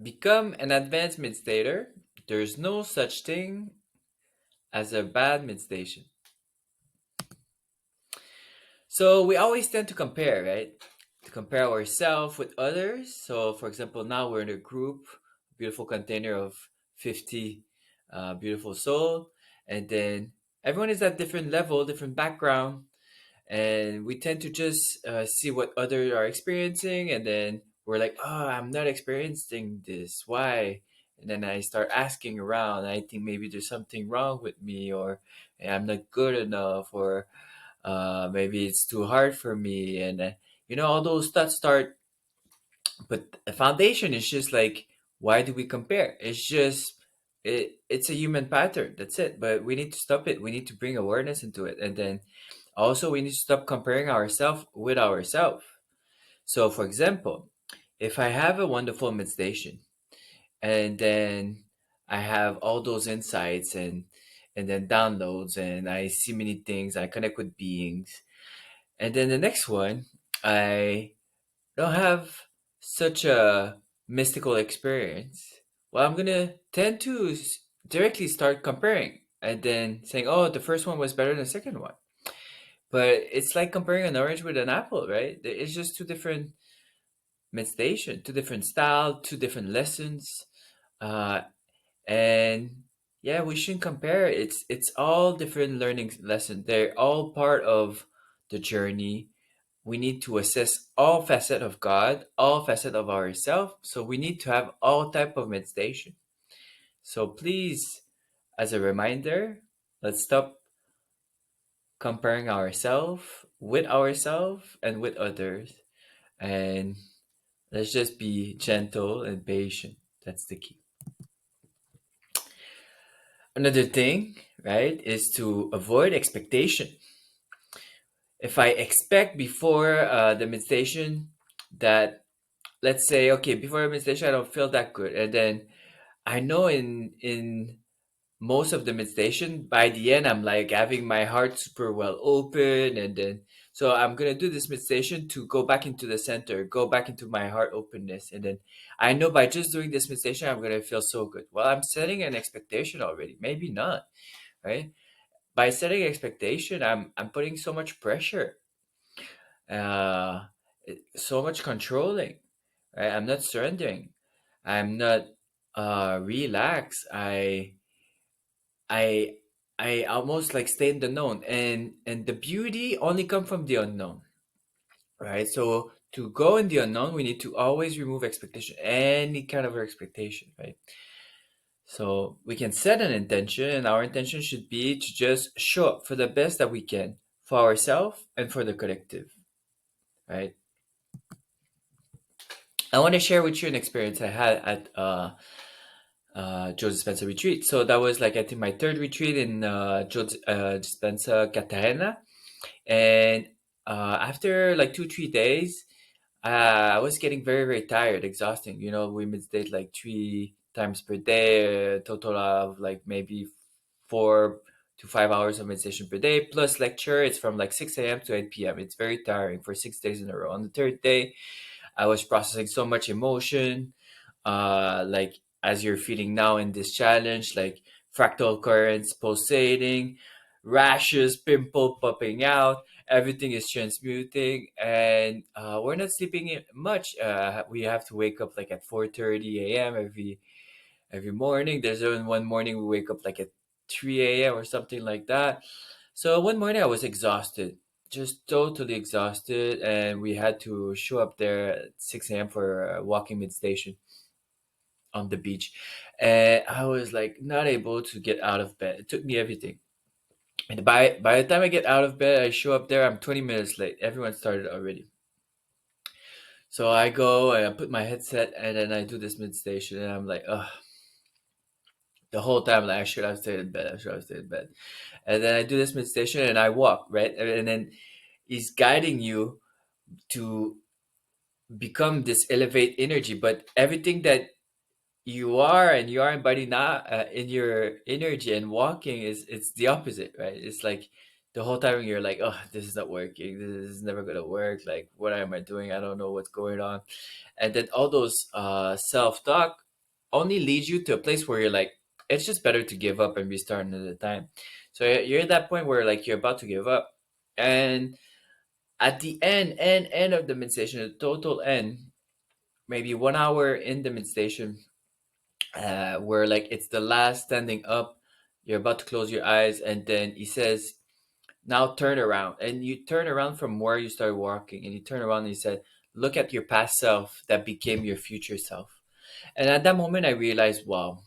Become an advanced meditator. There's no such thing as a bad meditation. So we always tend to compare, right? To compare ourselves with others. So, for example, now we're in a group, beautiful container of 50 beautiful soul, and then everyone is at different level, different background, and we tend to just see what others are experiencing, and then we're like, oh, I'm not experiencing this. Why? And then I start asking around. I think maybe there's something wrong with me, or I'm not good enough, or maybe it's too hard for me, and all those thoughts start. But the foundation is just like, why do we compare? It's just it's a human pattern. That's it. But we need to stop it. We need to bring awareness into it, and then also we need to stop comparing ourselves with ourselves. So, for example, if I have a wonderful meditation, and then I have all those insights and then downloads, and I see many things, I connect with beings, and then the next one, I don't have such a mystical experience. Well, I'm gonna tend to directly start comparing and then saying, "Oh, the first one was better than the second one." But it's like comparing an orange with an apple, right? It's just two different meditation, two different style, two different lessons, uh, and yeah, we shouldn't compare. It's all different learning lessons. They're all part of the journey. We need to assess all facet of God, all facet of ourselves. So we need to have all type of meditation. So please, as a reminder, let's stop comparing ourselves and with others, and let's just be gentle and patient. That's the key. Another thing, right, is to avoid expectation. If I expect before the meditation that, let's say, okay, before a meditation I don't feel that good, and then I know in most of the meditation by the end I'm like having my heart super well open, and then so I'm gonna do this meditation to go back into the center, go back into my heart openness, and then I know by just doing this meditation I'm gonna feel so good. Well, I'm setting an expectation already, maybe not, right? By setting expectation, I'm putting so much pressure, uh so much controlling, right? I'm not surrendering, I'm not relaxed. I almost like stay in the known, and the beauty only come from the unknown, right? So to go in the unknown, we need to always remove expectation, any kind of expectation, right? So we can set an intention, and our intention should be to just show up for the best that we can for ourselves and for the collective, right? I want to share with you an experience I had at Joe Dispenza retreat. So that was like, I think, my third retreat in Joe Dispenza Cartagena. And after like 2 3 days, I was getting very very tired, exhausting. We meditate like 3 times per day, a total of like maybe 4 to 5 hours of meditation per day plus lecture. It's from like 6 a.m. to 8 p.m. It's very tiring for 6 days in a row. On the third day, I was processing so much emotion, like as you're feeling now in this challenge, like fractal currents pulsating, rashes, pimple popping out, everything is transmuting, and we're not sleeping much. We have to wake up like at 4:30 a.m. every morning. There's even one morning we wake up like at 3 a.m. or something like that. So one morning I was exhausted, just totally exhausted, and we had to show up there at 6 a.m. for a walking meditation on the beach. And I was like not able to get out of bed. It took me everything. And by the time I get out of bed, I show up there, I'm 20 minutes late. Everyone started already. So I go and I put my headset and then I do this meditation, and I'm like, ugh, the whole time, like, I should have stayed in bed. I should have stayed in bed. And then I do this meditation and I walk, right? And then he's guiding you to become this elevate energy, but everything that you are embodied now in your energy and walking it's the opposite, right? It's like the whole time you're like, oh, this is not working, this is never gonna work, like what am I doing, I don't know what's going on. And then all those self-talk only leads you to a place where you're like, it's just better to give up and restart another time. So you're at that point where like you're about to give up, and at the end of the meditation, the total end, maybe 1 hour in the meditation, where like it's the last standing up, you're about to close your eyes, and then he says, now turn around. And you turn around from where you started walking, and you turn around and he said, look at your past self that became your future self. And at that moment I realized, wow,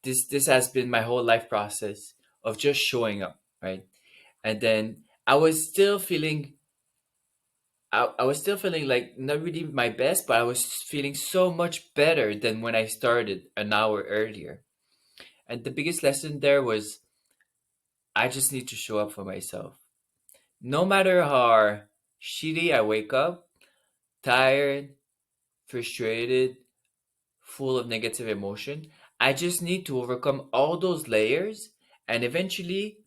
this has been my whole life process of just showing up, right? And then I was still feeling, I was still feeling like not really my best, but I was feeling so much better than when I started an hour earlier. And the biggest lesson there was, I just need to show up for myself. No matter how shitty I wake up, tired, frustrated, full of negative emotion, I just need to overcome all those layers. And eventually,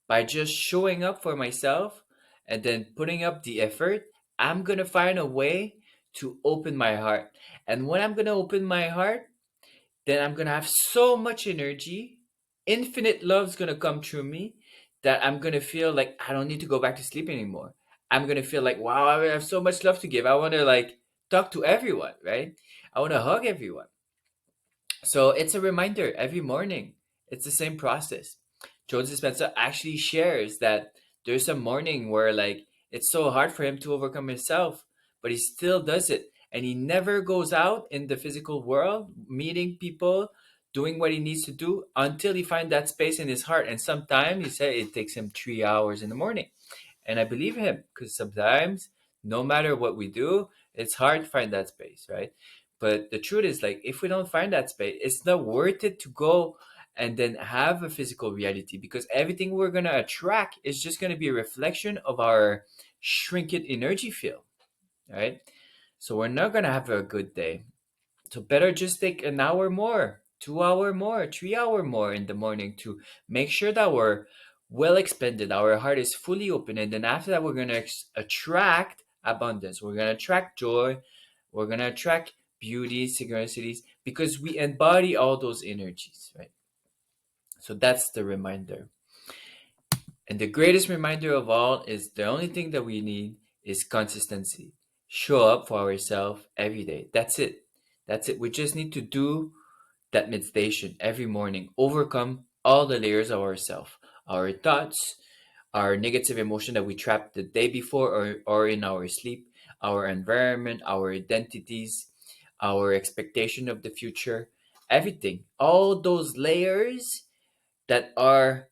by just showing up for myself and then putting up the effort, I'm going to find a way to open my heart. And when I'm going to open my heart, then I'm going to have so much energy. Infinite love's going to come through me that I'm going to feel like I don't need to go back to sleep anymore. I'm going to feel like, wow, I have so much love to give. I want to like talk to everyone, right? I want to hug everyone. So it's a reminder every morning. It's the same process. Joseph Spencer actually shares that there's a morning where like it's so hard for him to overcome himself, but he still does it. And he never goes out in the physical world, meeting people, doing what he needs to do until he finds that space in his heart. And sometimes he said it takes him 3 hours in the morning. And I believe him because sometimes, no matter what we do, it's hard to find that space, right? But the truth is, like, if we don't find that space, it's not worth it to go and then have a physical reality, because everything we're going to attract is just going to be a reflection of our shrinking energy field, right? So we're not going to have a good day. So better just take an hour more, 2 hour more, 3 hour more in the morning to make sure that we're well expended. Our heart is fully open. And then after that, we're going to attract abundance. We're going to attract joy. We're going to attract beauty, synchronicities, because we embody all those energies, right? So that's the reminder. And the greatest reminder of all is the only thing that we need is consistency. Show up for ourselves every day. That's it. That's it. We just need to do that meditation every morning, overcome all the layers of ourselves, our thoughts, our negative emotion that we trapped the day before, or in our sleep, our environment, our identities, our expectation of the future, everything. All those layers that are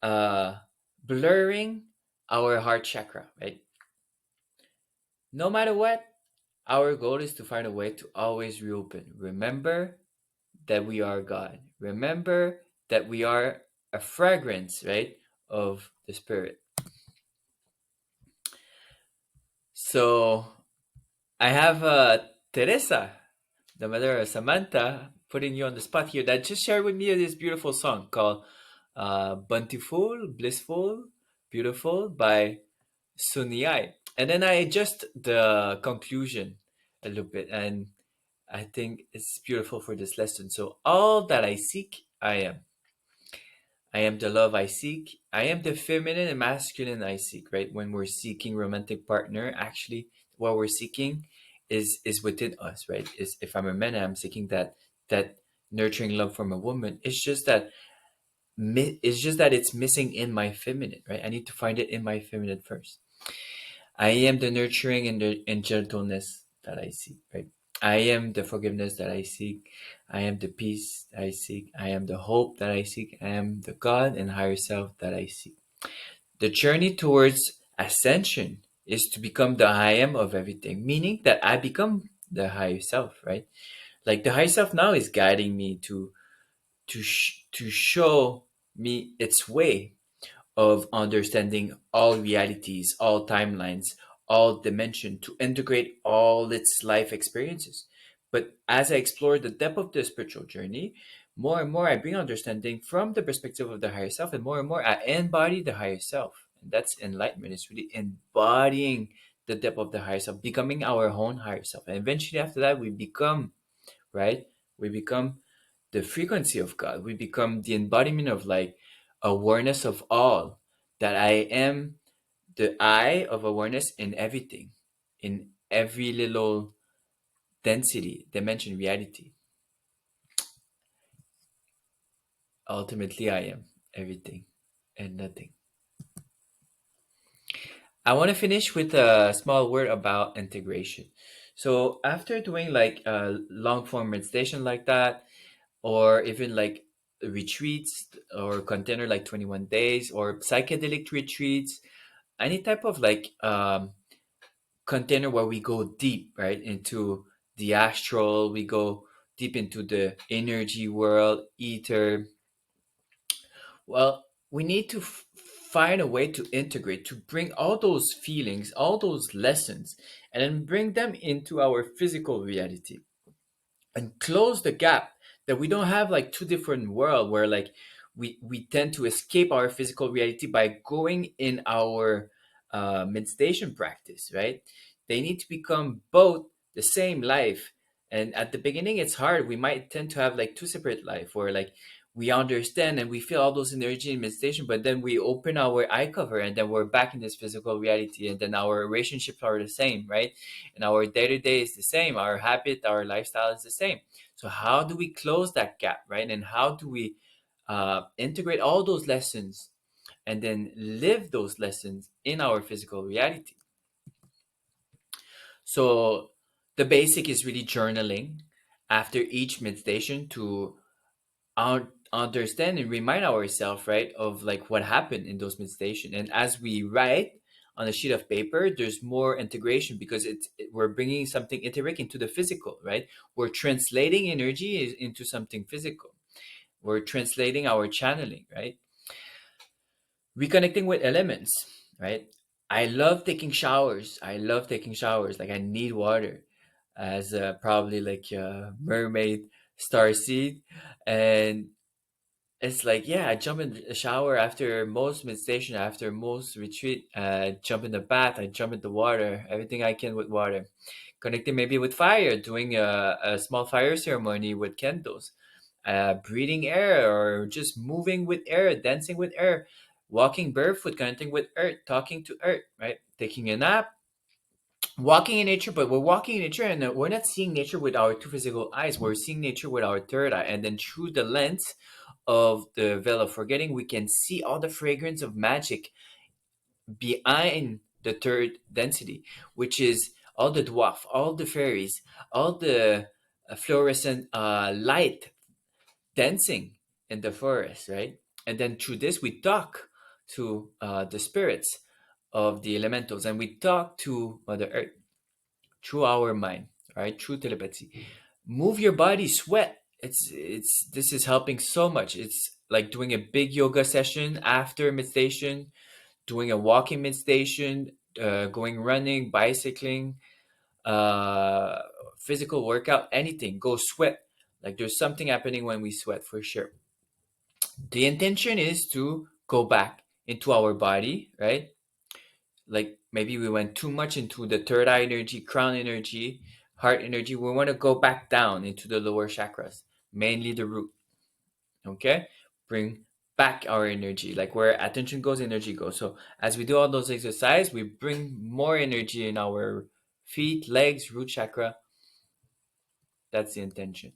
uh, blurring our heart chakra, right? No matter what, our goal is to find a way to always reopen. Remember that we are God. Remember that we are a fragrance, right, of the Spirit. So I have Teresa, the mother of Samantha, putting you on the spot here, that just shared with me this beautiful song called Bountiful, Blissful, Beautiful by Suniai. And then I adjust the conclusion a little bit, and I think it's beautiful for this lesson. So, all that I seek, I am. I am the love I seek. I am the feminine and masculine I seek, right? When we're seeking romantic partner, actually what we're seeking is within us, right? Is if I'm a man and I'm seeking that nurturing love from a woman, it's just that it's missing in my feminine, right? I need to find it in my feminine first. I am the nurturing and gentleness that I seek, right? I am the forgiveness that I seek. I am the peace that I seek. I am the hope that I seek. I am the God and higher self that I seek. The journey towards ascension is to become the I am of everything, meaning that I become the higher self, right? Like the higher self now is guiding me to show me its way of understanding all realities, all timelines, all dimension, to integrate all its life experiences. But as I explore the depth of the spiritual journey, more and more I bring understanding from the perspective of the higher self, and more I embody the higher self. And that's enlightenment. It's really embodying the depth of the higher self, becoming our own higher self. And eventually after that we become, right, We become the frequency of God. We become the embodiment of like awareness of all. That I am the eye of awareness in everything, in every little density, dimension, reality. Ultimately, I am everything and nothing. I want to finish with a small word about integration. So after doing like a long form meditation like that, or even like retreats or container like 21 days or psychedelic retreats, any type of like container where we go deep, right, into the astral, we go deep into the energy world, ether. Well, we need to find a way to integrate, to bring all those feelings, all those lessons, and then bring them into our physical reality and close the gap, that we don't have like two different world where like we tend to escape our physical reality by going in our meditation practice, right? They need to become both the same life. And at the beginning it's hard, we might tend to have like two separate life where like we understand and we feel all those energy in meditation, but then we open our eye cover and then we're back in this physical reality, and then our relationships are the same, right? And our day to day is the same, our habit, our lifestyle is the same. So how do we close that gap, right? And how do we integrate all those lessons and then live those lessons in our physical reality? So the basic is really journaling after each meditation to understand and remind ourselves, right, of like what happened in those meditation. And as we write on a sheet of paper, there's more integration because we're bringing something etheric into the physical, right? We're translating energy into something physical. We're translating our channeling, right? Reconnecting with elements, right? I love taking showers. I love taking showers. Like I need water, as probably like a mermaid starseed. And it's like, yeah, I jump in the shower after most meditation, after most retreat. Jump in the bath, I jump in the water, everything I can with water. Connecting maybe with fire, doing a small fire ceremony with candles, breathing air, or just moving with air, dancing with air, walking barefoot, connecting with earth, talking to earth, right? Taking a nap, walking in nature, but we're walking in nature and we're not seeing nature with our two physical eyes. We're seeing nature with our third eye. And then through the lens of the veil of forgetting, we can see all the fragrance of magic behind the third density, which is all the dwarf, all the fairies, all the fluorescent light dancing in the forest, right? And then through this, we talk to the spirits of the elementals, and we talk to Mother Earth through our mind, right? Through telepathy. Move your body, sweat. It's this is helping so much. It's like doing a big yoga session after meditation, doing a walking meditation, going running, bicycling, uh, physical workout, anything. Go sweat. Like there's something happening when we sweat for sure. The intention is to go back into our body, right? Like maybe we went too much into the third eye energy, crown energy, heart energy. We want to go back down into the lower chakras, mainly the root. Okay, bring back our energy. Like where attention goes, energy goes. So as we do all those exercise, we bring more energy in our feet, legs, root chakra. That's the intention.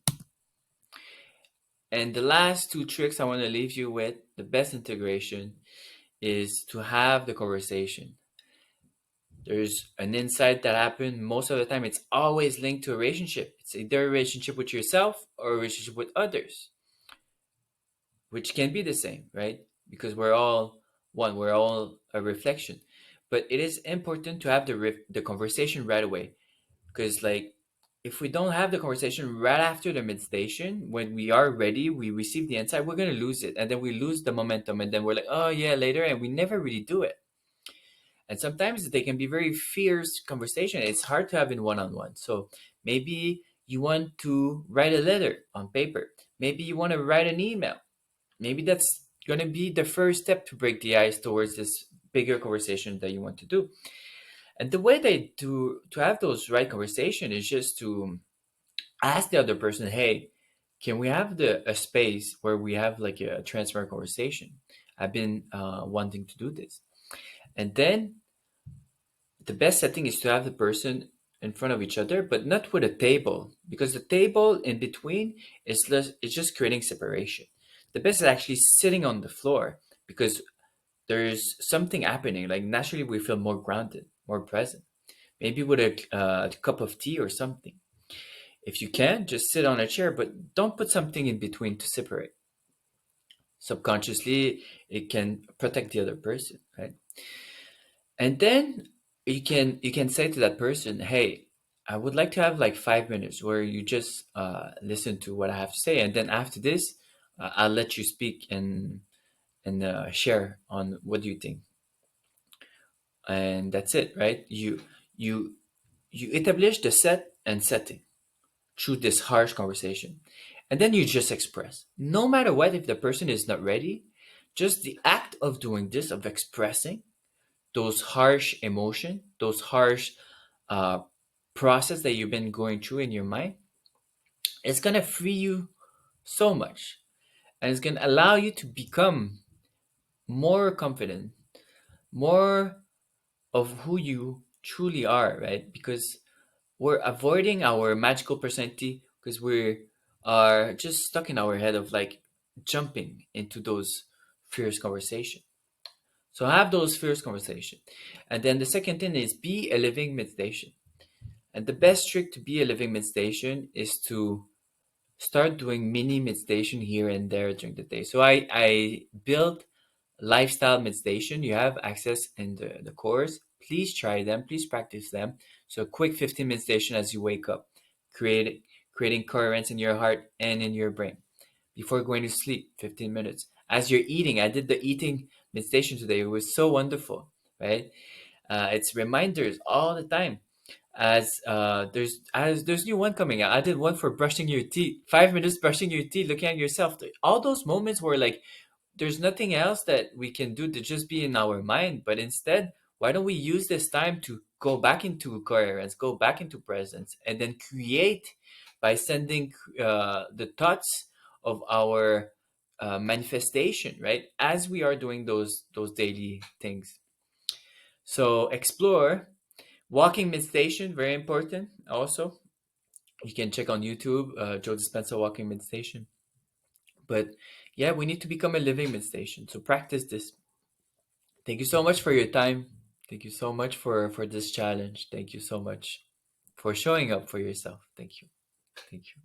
And the last two tricks I want to leave you with, the best integration is to have the conversation. There's an insight that happens most of the time. It's always linked to a relationship. It's either a relationship with yourself or a relationship with others, which can be the same, right? Because we're all one, we're all a reflection. But it is important to have the conversation right away, because like if we don't have the conversation right after the meditation, when we are ready, we receive the insight, we're gonna lose it, and then we lose the momentum, and then we're like, oh yeah, later, and we never really do it. And sometimes they can be very fierce conversation. It's hard to have in one-on-one. So maybe you want to write a letter on paper. Maybe you want to write an email. Maybe that's going to be the first step to break the ice towards this bigger conversation that you want to do. And the way they do to have those right conversation is just to ask the other person, hey, Can we have a space where we have like a transparent conversation? I've been wanting to do this. And then the best setting is to have the person in front of each other, but not with a table, because the table in between is less, it's just creating separation. The best is actually sitting on the floor, because there's something happening. Like naturally, we feel more grounded, more present. Maybe with a cup of tea or something. If you can, just sit on a chair, but don't put something in between to separate. Subconsciously, it can protect the other person, right? And then you can say to that person, hey, I would like to have like 5 minutes where you just listen to what I have to say, and then after this, I'll let you speak and share on what you think, and that's it, right? You you establish the set and setting through this harsh conversation, and then you just express. No matter what, if the person is not ready, just the act of doing this, of expressing those harsh emotion, those harsh uh, process that you've been going through in your mind, it's gonna free you so much, and it's gonna allow you to become more confident, more of who you truly are, right? Because we're avoiding our magical personality because we are just stuck in our head of like jumping into those fierce conversation. So have those fierce conversation, and then the second thing is be a living meditation. And the best trick to be a living meditation is to start doing mini meditation here and there during the day. So I build lifestyle meditation. You have access in the course. Please try them. Please practice them. So quick 15 meditation as you wake up, create creating coherence in your heart and in your brain. Before going to sleep, 15 minutes. As you're eating, I did the eating meditation today. It was so wonderful, right? It's reminders all the time. As there's new one coming out. I did one for brushing your teeth. 5 minutes brushing your teeth, looking at yourself. All those moments where like there's nothing else that we can do to just be in our mind, but instead, why don't we use this time to go back into coherence, go back into presence, and then create by sending the thoughts of our manifestation, right? As we are doing those daily things. So explore walking meditation, very important. Also, you can check on YouTube, Joe Dispenza walking meditation. But yeah, we need to become a living meditation. So practice this. Thank you so much for your time. Thank you so much for this challenge. Thank you so much for showing up for yourself. Thank you. Thank you.